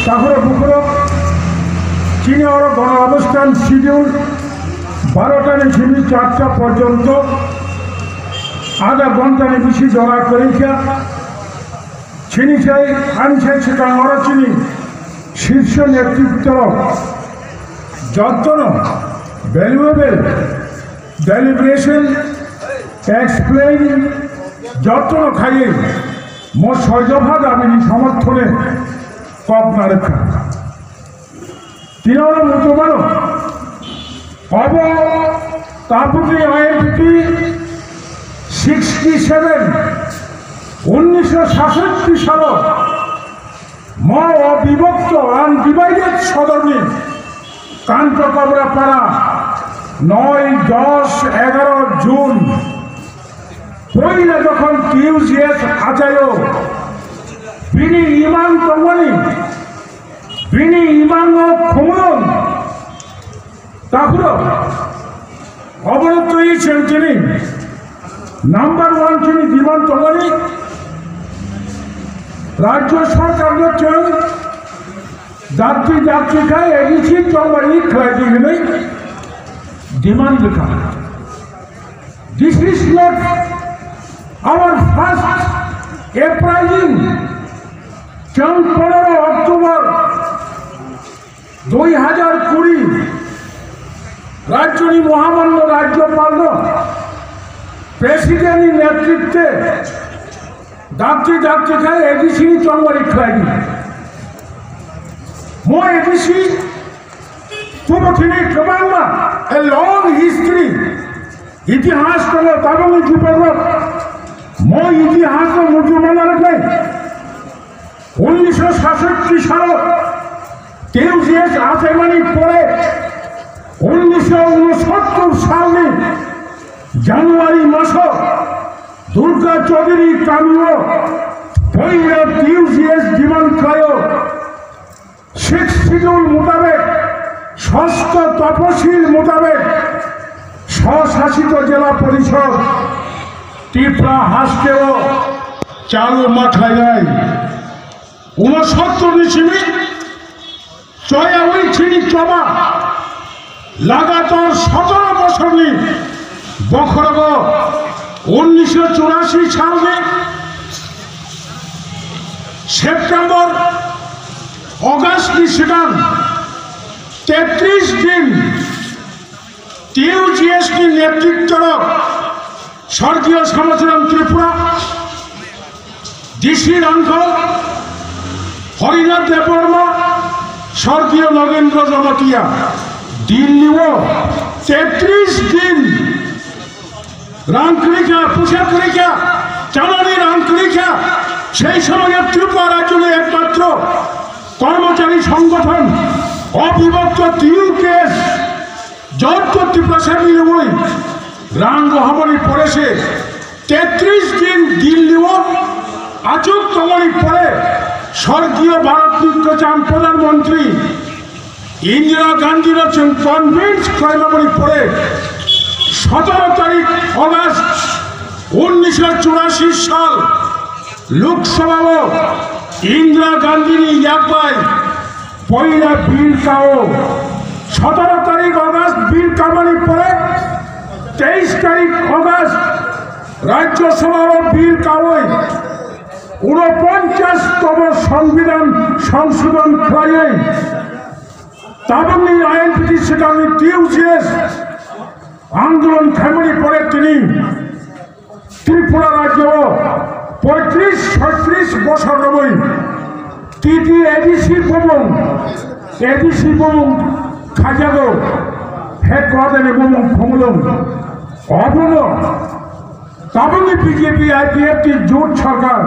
তাহলে বুকুরো চীনে ওরা গণ অবস্থান শিডিউল 12টা নিয়ে 4টা পর্যন্ত আধা ঘন্টা নিয়ে বেশি জড়া করেছে চিনি চাই আনছে সেটা ওরা চিনি শীর্ষ নেতৃত্ব যত্ন ভ্যালুয়েবল ডেলিব্রেশন এক্সপ্লেইন যত্ন খাইয়ে মোট 6 ভাগ আমি সমর্থনে কক না রেখা তিনবার মুসলমান অব তাপতি আইনটি 67 1967 সাল ম অবিভক্ত আনডিভাইডেড সদরনি কান্ত কবরা পাড়া 9, 10, 11 জুন পইলে যখন কিউজিএস আচায় বিনি ইমান তমনি বিনি ইমান খুমলন তাহলে অবরত হয়েছেন তিনি নাম্বার 1 তিনি বিমান তমনি রাজ্য সরকার চল যাত্রী খায় এগিয়েছি চলবাড়ি খেলা দিয়ে ডিমান্ড লেখা this is not our first uprising 15 October 2020 রাজ্যনি মহামান্য রাজ্যপাল প্রেসিডেন্টের নেতৃত্বে যাত্রী খায় এডিসি চলবাড়ি খেলা Mo ABC Tumatini Kabanga a long history ইতিহাস কল তাবং জুপের মো ইতিহাস মুজুমানার নাই 1967 সাল কিউজিএস আফেমানি পরে 1969 সালে জানুয়ারি মাস দুর্গা চৌধুরী কামিও পয়লা কিউজিএস ডিমান্ড খায় 6 শিডিউল মোতাবেক 6ষ্ঠ তপশিল মোতাবেক স্বশাসিত জেলা পরিষদ ত্রিপুরা হাসকেও চালু মাথায় যায় 69 নিচিমি চয়া ওই ছিনি চবা লাগাতার 17 বছর নি বখরগ 1984 সালে সেপ্টেম্বর অগাস্ট নিশিকান 33 দিন টিউজিএস নেতৃত্ব স্বর্গীয় শ্যামাচরণ ত্রিপুরা ডিসি রাঙ্কল হরিনাথ দেববর্মা স্বর্গীয় নগেন্দ্র জমাতিয়া দিল্লিও 33 দিন রাঙ্কলিকা পুষাকলিকা চালানি রাঙ্কলিকা সেই সময় ত্রিপুরা রাজ্যের একমাত্র কর্মচারী সংগঠন অবিভক্ত টিউকেস যত ত্রিপুরা সেবী বই রাঙ্গ হমনি পড়েছে 33 দিন দিল্লিও আচুক তমনি পরে স্বর্গীয় ভারত বিজ্ঞান প্রধানমন্ত্রী ইন্দিরা গান্ধীর কনভিন্স কর্মমনি পরে 17 তারিখ অগাস্ট 1984 সাল লোকসভাও ইন্দিরা গান্ধীর ইয়াকবাই পয়লা বিল কাও 17 তারিখ অগাস্ট বিল কামানি পরে 23 তারিখ অগাস্ট রাজ্যসভার বিল কাওই 49তম সংবিধান সংশোধন করাই তাবনি আইনটি সেটা টিউজিএস আন্দোলন থামনি পরে তিনি ত্রিপুরা রাজ্য 35-36 বছর রবই তিতি এডিসি বমন খাজাগো হেডকোয়ার্টারে বমন খমলম অবন তাবনি বিজেপি আইপিএফটি জোট সরকার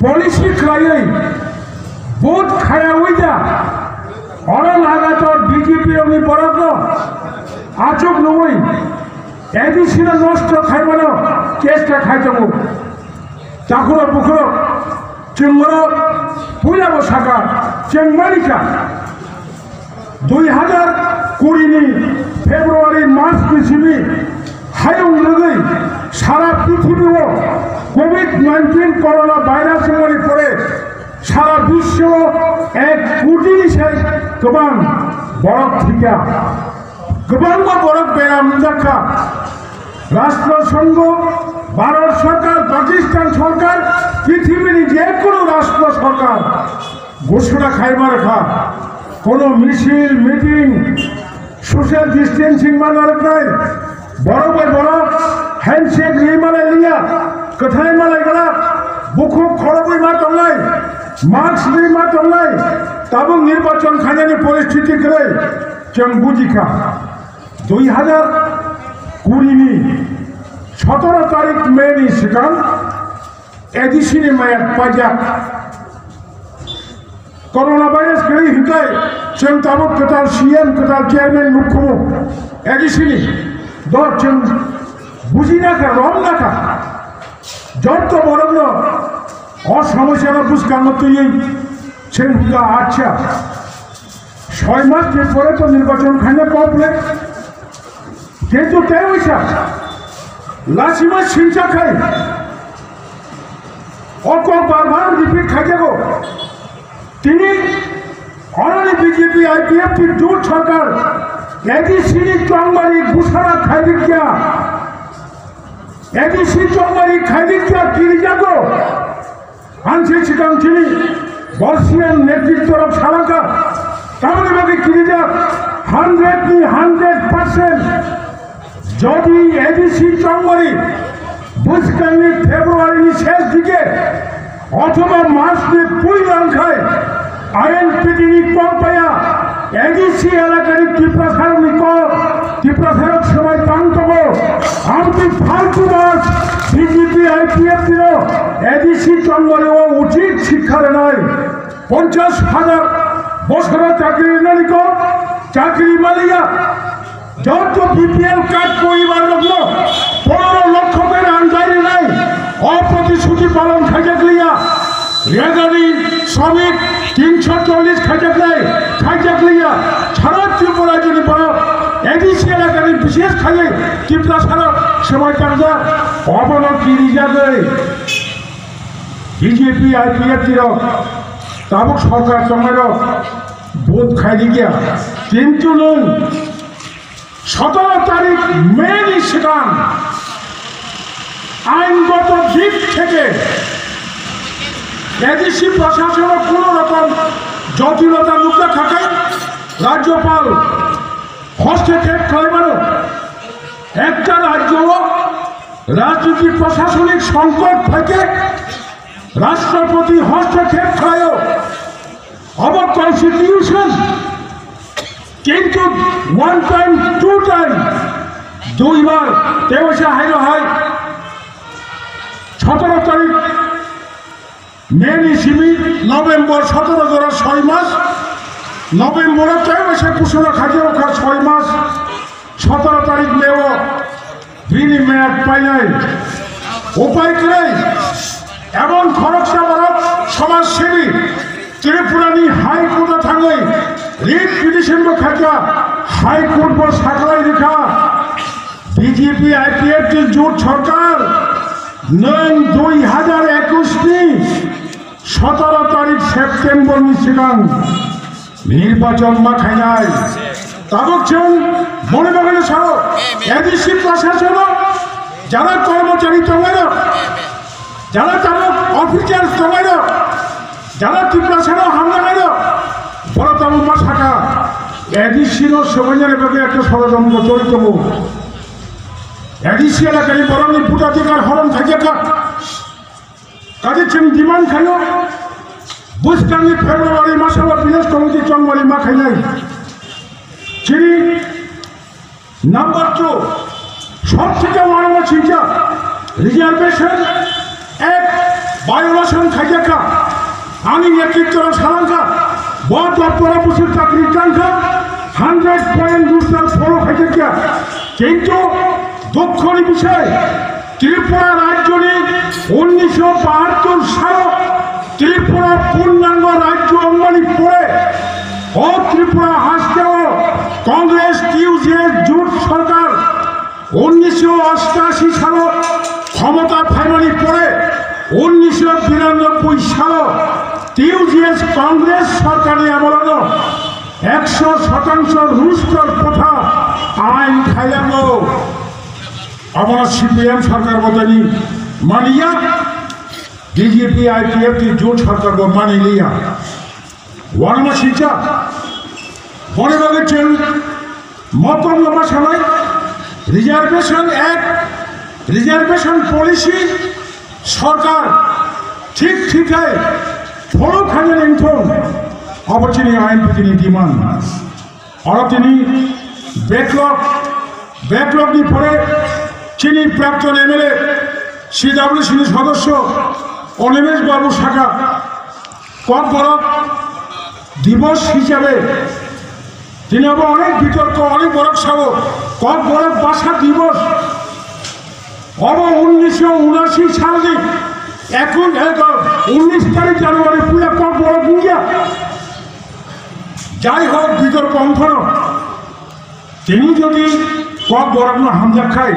পলিসি খাইয়ে বোধ খায়া হইয়া অরল আগাতর বিজেপি অগ্নি বরাদ্দ আচক নই এডিসি নষ্ট খাইবানো চেষ্টা খাইতে চাকুর পুকুর চিঙ্গর পুজাব শাখা চেংমারিকা 2020 ফেব্রুয়ারি মার্চ পৃথিবী হায়ং নদী সারা পৃথিবীও কোভিড-19 করোনা ভাইরাস পরে সারা বিশ্ব 1 kotiनिसे गोबां बरफ थिखा गोबां बरफ बेराम जाखा राष्ट्रसंघ भारत सरकार पाकिस्तान सरकार पृथिवीनि जे कोनो राष्ट्र सरकार घोषणा खाइबा रखा कोनो मिছিল মিটিং সোশ্যাল ডিস্টেন্সিং माना रखनाय बरफे बरफ हैंडशेक माने लिया कथाय मालाय गला बुखु खरबै मा दंलाय मास्क मा दंलाय ताबो निर्वाचन खानानि परिस्थिति करे जों बुजिखा 2020 नि 17 तारिख मेनि सिगां एडिसिनि माया पाजा कोरोना भाइरास गई हिंखाय जों ताबो कताल सीएम कताल चेयरमैन मुख्यमंत्री एडिसिनि दर जों बुजिनाखा रमनाखा যত বরং অসমস্যাটা বুঝকার মতোই সেগুলো আচ্ছা 6 মাস পরে তো নির্বাচন খানে কমপ্লিট কিন্তু তাই হইছা লাসিমা সিংচা খাই অক বারবার রিপিট খাইতে গো তিনি অনারি বিজেপি আইপিএফ জোট সরকার এডিসিনি চংবাড়ি ঘোষণা খাই দিয়া एडिसी चौमारी खाइदिया किरिजागो आंसे सिगां चिनि बर्षियान नेतृत्व सालाका तामनि बागे किरिजा 100% যদি এডিসি চৌমারি বুঝকানি ফেব্রুয়ারির শেষ দিকে অথবা মার্চের পয়লা অঙ্কায় আইএনপিটিনি কম পায়া এডিসি এলাকার তীব্রসারণী তীব্রসারক সময় তান্তব আমি ফালতু মাস বিজেপি আইপিএফ দিল এডিসি চন্দ্রেও উচিত শিক্ষার নয় 50,000 বছর চাকরি নালিক চাকরি মালিয়া যত বিপিএল কার্ড পরিবার লাগলো 15 লক্ষ করে আনজারি নাই অপ্রতিশ্রুতি পালন খাইজাকলিয়া রেগানি শ্রমিক 340 খাইজাকলিয়া ছাড়া ত্রিপুরা যদি বড় এডিসি এলাকার বিশেষ খাইয়ে ত্রিপুরা ছাড়া সময় টাকা অবনতি যাবে বিজেপি আইপিএফ দিল তাবক সরকার সঙ্গের বোধ খাইলি গিয়া কিন্তু নুন 17 তারিখ মেনি সিগাং আইনগত দিক থেকে এডিসি প্রশাসনের কোন রকম জটিলতা মুক্ত থাকায় রাজ্যপাল হস্তক্ষেপ করেন একটা রাজ্য রাজনৈতিক প্রশাসনিক সংকট থেকে রাষ্ট্রপতি হস্তক্ষেপ করে আবার কনস্টিটিউশন কিন্তু 1 টাইম 2 টাইম দুইবার তেমসা হাইল হয় 17 তারিখ মেনি সিমি নভেম্বর 17 ধরা 6 মাস নভেম্বরে তেমসা ঘোষণা খাজে রাখা 6 মাস 17 তারিখ নেও বিনি মেয়াদ পাই নাই উপায় করে এমন খরচা বরফ সমাজসেবী ত্রিপুরানি হাইকোর্টে থাঙ্গে রিট পিটিশন খাজা হাইকোর্ট বল সাকলাই রেখা বিজেপি আইপিএফ জোট সরকার 2021 17 তারিখ সেপ্টেম্বর সিগাং নির্বাচন মাখাই নাই তাবকজন মনে বাগানে ছাড়ো এডিসি প্রশাসন যারা কর্মচারী তঙ্গের যারা তাবক অফিসার তঙ্গের যারা ত্রিপুরা ছাড়ো হামলা গাইল বড় তাবক মা থাকা এডিসির সবাইয়ের ব্যাপারে একটা ষড়যন্ত্র চরিত এডিসি এলাকায় বরং ভোটাধিকার হরণ থাকে কাজে চিন ডিমান্ড খাইল বুঝকানি ফেব্রুয়ারি মাসে বিদেশ কমিটি চংমারি মা খাই নাই চিনি নাম্বার 2 সব থেকে বড় চিন্তা রিজার্ভেশন এক বায়োলেশন খাইকা আমি নেতৃত্ব সালাঙ্কা বড় পরামর্শের চাকরি টাঙ্কা 100% ফলো খাইকা কিন্তু দুঃখের বিষয় ত্রিপুরা রাজ্য 1972 সালে ত্রিপুরা পূর্ণাঙ্গ রাজ্য অঙ্গনি পড়ে ও ত্রিপুরা হাসতেও কংগ্রেস টিউজিএস জোট সরকার 1988 সালে ক্ষমতা ফাইনালি পড়ে 1992 সালে টিউজিএস কংগ্রেস সরকারি আমল 100% রুষ্টর প্রথা আইন খাইলাম আমার সিপিএম সরকার বদলি মানিয়া বিজেপি আইপিএফ की জোট সরকার को मान लिया ওয়ার্মা শিক্ষা মনে রেখেছেন মতলবা সবাই রিজার্ভেশন অ্যাক্ট রিজার্ভেশন পলিসি সরকার ঠিক ঠিকই ফলো খানের ইনফর্ম অবচিনি আইন তিনি ডিমান্ড আর তিনি ব্যাকলগ নি পরে চিনি প্রাক্তন এমএলএ সিডব্লিউসি সদস্য অনিমেষ বাবু শাখা কক বরফ দিবস হিসাবে তিনি আবার অনেক বিতর্ক অনেক বরফ সহ কক বরফ বাসা দিবস অব 1979 সালে এখন 19 তারিখ জানুয়ারি পুরা কক বরফ বুঝিয়া যাই হোক বিতর্ক অঙ্কন তিনি যদি কক বরফ না হামজা খায়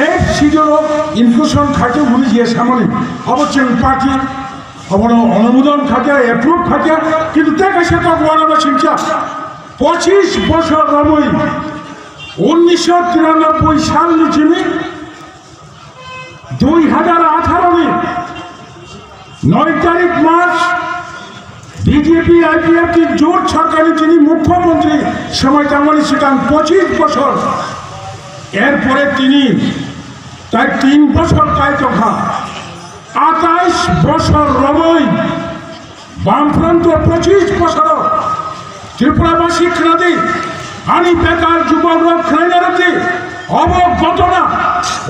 এই সিজন ইনক্লুশন খাইতে ভুলে গিয়ে সামনে অবশ্যই পার্টি অনুমোদন থাকে অ্যাপ্রুভ থাকে কিন্তু দেখে সে কক বরফ শিক্ষা 25 বছর রমই 1993 সাল চিনি 2018 9 তারিখ মার্চ বিজেপি আইপিএফ की জোট সরকারি তিনি মুখ্যমন্ত্রী সময় তেমনই সেখান 25 বছর এরপরে তিনি তাই 3 বছর কায়তখা 28 বছর রমই বামফ্রন্ট 25 বছর ত্রিপুরাবাসী খাদি আনি বেকার যুবক খাইনারতি অবঘটনা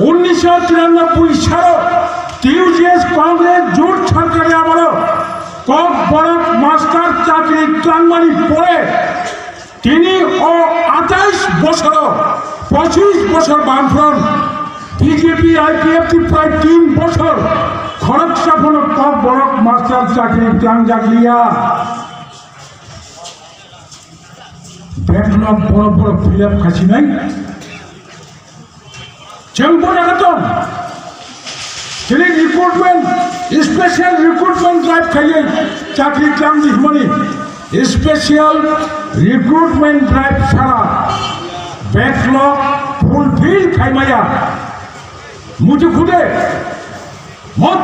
1993 সাল টিউজিএস কংগ্রেস জোট সরকারি আমল কক বরফ মাস্টার চাকরি ক্লাংমানি পড়ে তিনি 28 বছর 25 বছর বামফ্রন্ট বিজেপি আইপিএফ প্রায় 3 বছর খরচ সাফল কক বরফ মাস্টার চাকরি ক্লাং জাগলিয়া ব্যাকলগ বড় বড় ফিল আপ খাসি নাই চেম্বর একদম তিনি রিক্রুটমেন্ট স্পেশাল রিক্রুটমেন্ট ড্রাইভ খাইয়ে চাকরি ক্লাম দিমনি স্পেশাল রিক্রুটমেন্ট ড্রাইভ ছাড়া ব্যাকলগ ফুলফিল খাইমায়া মুঝে খুদে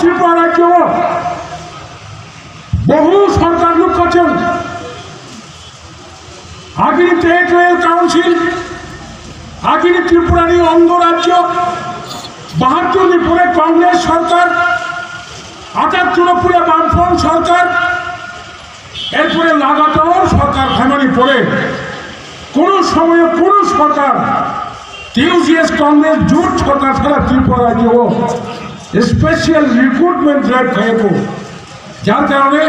ত্রিপুরা রাজ্য বহু সরকার লোক আছেন আগিনী টেরিটোরিয়াল কাউন্সিল আগিনী ত্রিপুরারই অঙ্গরাজ্য 72 পরে কংগ্রেস সরকার 78 পরে বামফ্রন্ট সরকার এরপরে লাগাতার সরকার ফেমানি পড়ে কোন সময়ে কোন সরকার টিউজিএস কংগ্রেস জোট সরকার ছাড়া ত্রিপুরা রাজ্য স্পেশাল রিক্রুটমেন্ট ড্রাইভ খাইব যার কারণে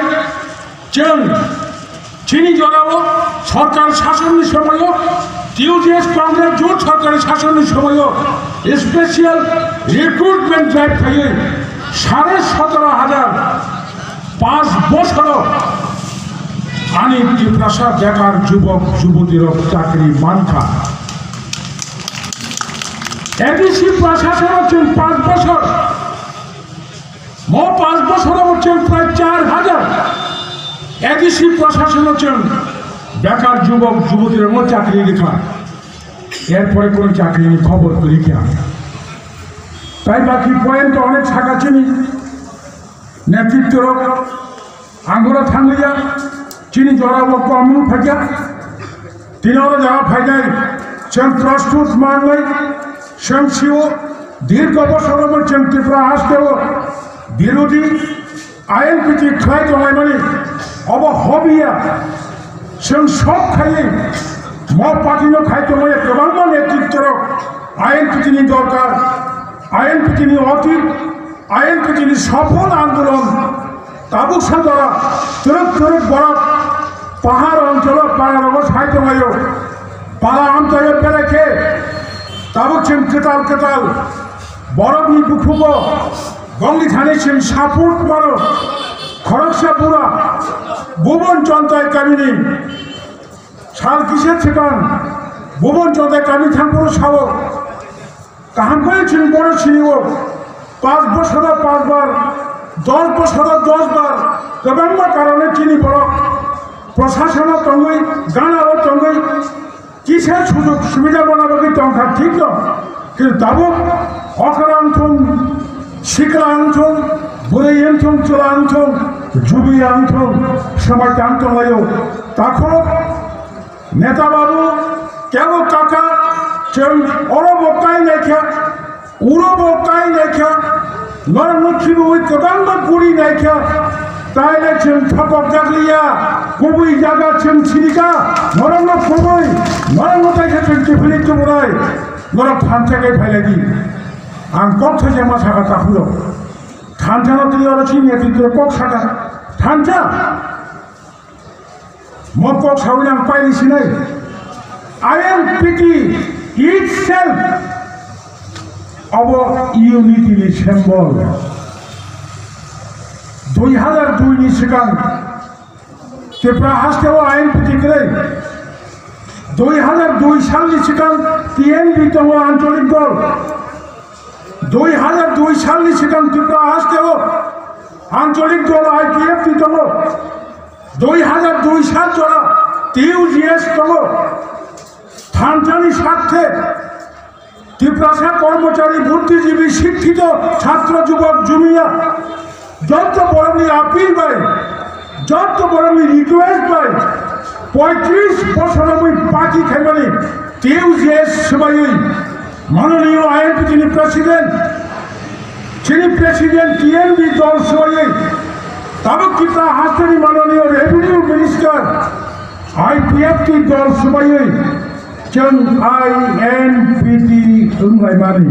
চিনি জড়াবো সরকার শাসনের সময় টিউজিএস কংগ্রেস জোট সরকারের শাসনের সময় স্পেশাল রিক্রুটমেন্ট ড্রাইভ খাইয়ে 17,500 5 বছর আনি ত্রিপুরা বেকার যুবক যুবতীর চাকরি মানখা এডিসি প্রশাসন হচ্ছেন 5 বছর 5 বছর হচ্ছেন প্রায় 4,000 এডিসি প্রশাসন হচ্ছেন বেকার যুবক যুবতীর চাকরি লেখা এরপরে কোন চাকরি খবর লিখা তাই বাকি পয়েন্ট অনেক শাখা চিনি নেতৃত্ব আঙ্গুরা থাঙ্গিয়া চিনি জড়াবো কম ফাঁকা তিনরা যাওয়া ফাইদায় সেন প্রস্তুত মানলাই সেন শিও দীর্ঘ বছর বলছেন ত্রিপুরা আসতেও বিরোধী আইন পিটি খাই জমাই মানে অব হবিয়া সেন সব খাইয়ে পাঠিনো খাইতে মানে প্রবন্ধ নেতৃত্বের আইন পিটিনি দরকার আইন পিটিনি অতীত আইন পিটিনি সফল আন্দোলন তাবুকসা দ্বারা তুরক বরফ পাহাড় অঞ্চল পাহাড় সাহিত্য মায় পাড়া অঞ্চলে পেরেছে তাবুকছেন কেতাল বরফ নি বুকুব গঙ্গি থানেছেন সাপুট বরফ খরকসা পুরা ভুবন চন্দ্রায় কামিনী সাল কিসের সেখান ভুবন চন্দ্রায় কামি থানপুর সাবক কাহাম করেছেন বড় ছিনিও 5 বছর 5 বার 10 বছর 10 বার তবে কারণে চিনি বড় প্রশাসন তঙ্গই গানাও তঙ্গই কিসের সুযোগ সুবিধা বানাবো কি তংখা ঠিক না কিন্তু দাবো অকরান্থম শিকরান্থম বুড়াইন্থম চোরান্থম যুবিয়ান্থম সময়কান্তময় তখন নেতাবাবু কেবল কাকা অরবকাই লেখা উড়বকাই লেখা নরমুখী ওই প্রধান্য গুড়ি লেখা তাই লেখছেন ঠপক জাগলিয়া কবুই জাগাচ্ছেন ছিলিকা নরম কবুই নরম দেখেছেন টিফিনি চুমরাই নরম থানচাকে ফেলে দিই আম কক থেকে মা শাখা তাহুলো থানচানো তুই আর চিনি তুই কক শাখা থানচা মক কক সাউলি আম পাইলিছি নাই IMPT itself our unity symbol 2002 ni sikan Tripura hasteও IMPT করে 2002 সাল ni sikan TNB তম আঞ্চলিক দল 2002 সাল ni sikan Tripura hasteও আঞ্চলিক দল IPF তম 2002 সাল জোড়া TUGS তম থানচানি স্বার্থে ত্রিপুরা কর্মচারী বুদ্ধিজীবী শিক্ষিত ছাত্র যুবক জুমিয়া যত বড়মি আপিল পাই যত বড়মি রিকোয়েস্ট পাই 35 বছর আমি পার্টি খাইবানি টিউজিএস সবাই মাননীয় IMP যিনি প্রেসিডেন্ট TNB দল সবাই তবে ত্রিপুরা হাসপাতাল মাননীয় রেভিনিউ মিনিস্টার IPF দল সবাই IMPT মারি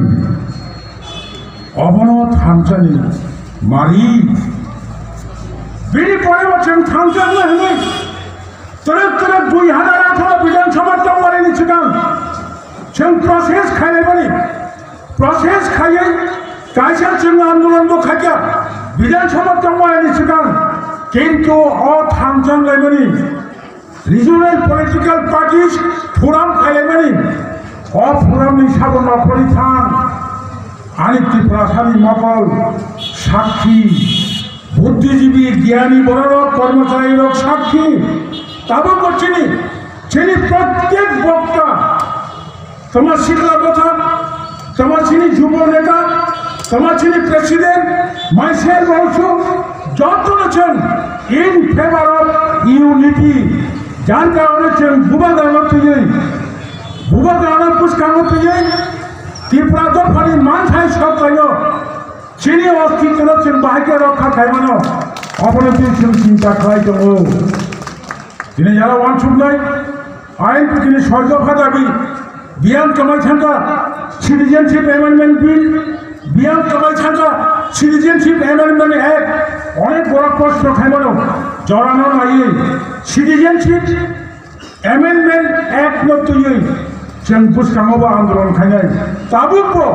অবনত থানচানি মারি বিনি পরে বলছেন থানচান না হলে তোরে 2018 বিধানসভার তো মারি নিচ্ছে কারণ সে প্রসেস খাইলে বানি প্রসেস খাইয়ে কাইসার সঙ্গে আন্দোলন তো খাইয়া বিধানসভার তো মারি নিচ্ছে কারণ কিন্তু থানচান লাইবানি রিজনাল পলিটিক্যাল পার্টিস ফোরাম খাইলেমানি ফোরামনি সাবন পরিথান আনিক ত্রিপুরাশালী মকল সাক্ষী বুদ্ধিজীবী জ্ঞানী বড় কর্মচারী সাক্ষী তাবো করছিনি চিনি প্রত্যেক বক্তা তোমার শিখলা কথা তোমার চিনি যুব নেতা তোমার চিনি প্রেসিডেন্ট মাইসেল বংশ যত আছেন ইন ফেভার অফ ইউনিটি যার কারণে বুবা গানত পুষ্কানত ত্রিপুরা দফারি মানসাই সব চিনি অস্তিত্ব বাহিকে রক্ষা খাইবানো অবনতি চিন্তা খাই দো তিনি যারা ওয়ানসুক নয় IMP তিনি 6 দফা দাবি বিয়ান কামাই থাকা সিটিজেনশিপ অ্যামেন্ডমেন্ট বিল বিয়ান কামাই থাকা সিটিজেনশিপ অ্যামেন্ডমেন্ট অ্যাক্ট অনেক বড় প্রশ্ন খাইবানো জড়ানো নাই সিটিজেনশিপ অ্যামেন্ডমেন্ট অ্যাক্ট নতুই जों पुष्कांगबो आंदोलन खायनाय ताबुकबो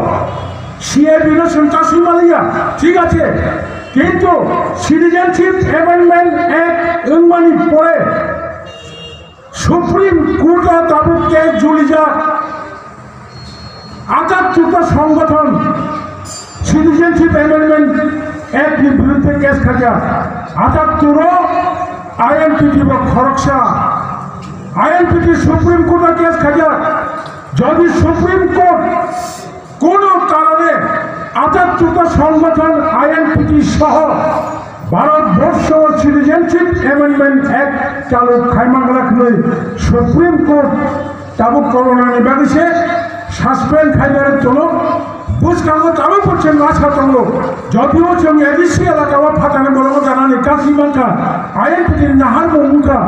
CAB नो सन्तासि मालिया ठीक আছে কিন্তু সিটিজেনশিপ অ্যামেন্ডমেন্ট অ্যাক্ট উনমানি পরে সুপ্রিম কোর্ট তাবুককে জুলিজা আটাত্তরটা সংগঠন সিটিজেনশিপ অ্যামেন্ডমেন্ট অ্যাক্টের বিরুদ্ধে কেস খাজা 78 IMPT খরকসা IMPT সুপ্রিম কোর্টে কেস খাজা যদি সুপ্রিম কোর্ট কোনো কারণে 78টা সংগঠন IMPT সহ ভারতবর্ষ সিটিজেনশিপ অ্যামেন্ডমেন্ট অ্যাক্ট চালু খাইমাং রাখলে সুপ্রিম কোর্ট তাবুক করোনা নিবাদিছে সাসপেন্ড খাইবারের জন্য বুঝকাঙ্গো তাবু করছেন আশা তঙ্গ যদিও जों एडिसि एलाकाव फाटाने बलबो जानानै गासै मानखा IMPT नाहार मुखा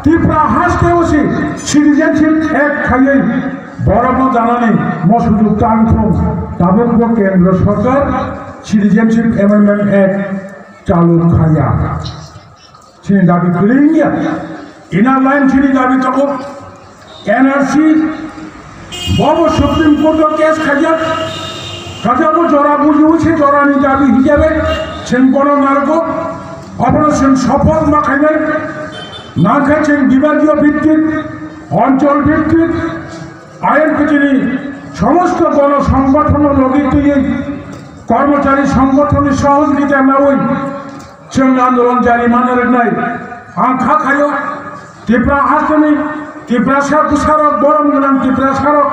ত্রিপুরা हास्टेवसि सिटिजनशिप एक्ट खायै बरबो जानानै मसुदु कांथ्रम ताबुकबो केंद्र सरकार सिटिजनशिप अमेंडमेंट एक्ट चालू खाया चिनि दाबि गैया इनार लाइन चिनि दाबि तको NRC बबो सुप्रीम कोर्ट केस खाया কাজাবো জরা বুঝিউছে জরানি দাবি হিসাবে সেন কোন নারক অপারেশন সফল মাখাইনাই না খাইছেন বিভাগীয় ভিত্তিক অঞ্চল ভিত্তিক IMPT সমস্ত গণ সংগঠন লগিয়ে কর্মচারী সংগঠনের সহযোগিতা নেওই जों आंदोलन जारी माननाय आंखा खायो त्रिपुरा आसामनि त्रिपुरासा बुसारक बरम गोनां त्रिपुरासारक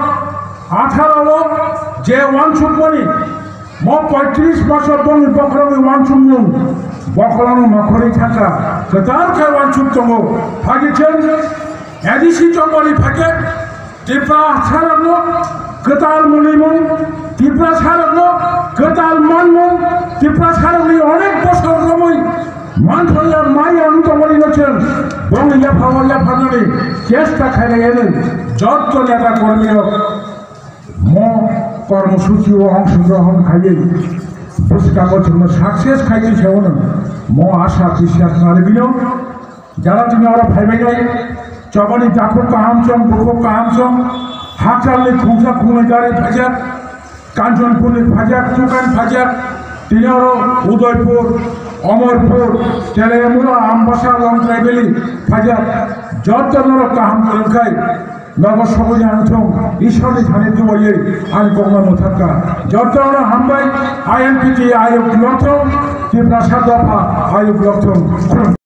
18 जे वानसुकमनि म 35 বছর बंग बखरनि वानसुकमोन बखरनि नखरनि थाखा गोदानखाय वानसुक दङ फागिचों एडिसि जंगलनि फागे त्रिपुरा सारकनो गोदान मुलिमोन त्रिपुरा सारकनो गोदान मानमोन त्रिपुरा सारकनि अनेक बছর रमै मानथया माइ अनुतमनि नचेन बंगिया फावलिया फाननानै चेष्टा खालायनो जत नेता कर्मीरक म কর্মসূচি ও অংশগ্রহণ খাইয়ে পুরস্কার জন্য সাকসেস খাইতে সেওন ম আশা বিশ্বাস নারবিনো যারা তুমি ওরা ভাইবে যাই চবনি জাফর কাহামচম বুকো কাহামচম হাকচালনি খুঁজা খুঁজে ফাজার কাঞ্চনপুরের ফাজার দোকান ফাজার তিনর উদয়পুর অমরপুর তেলেমুরা আমবাসা লং ট্রাইবেলি ফাজার যত কাহাম খাই नगर सबैले आउँछौँ ईश्वरले छानेको मैले अनि कौमा नथक्का जर्ताउन हाम्रै आइएनपिटी आयोग लग्छौँ त्रिपुरा 7 दफा आयोग लग्छौँ।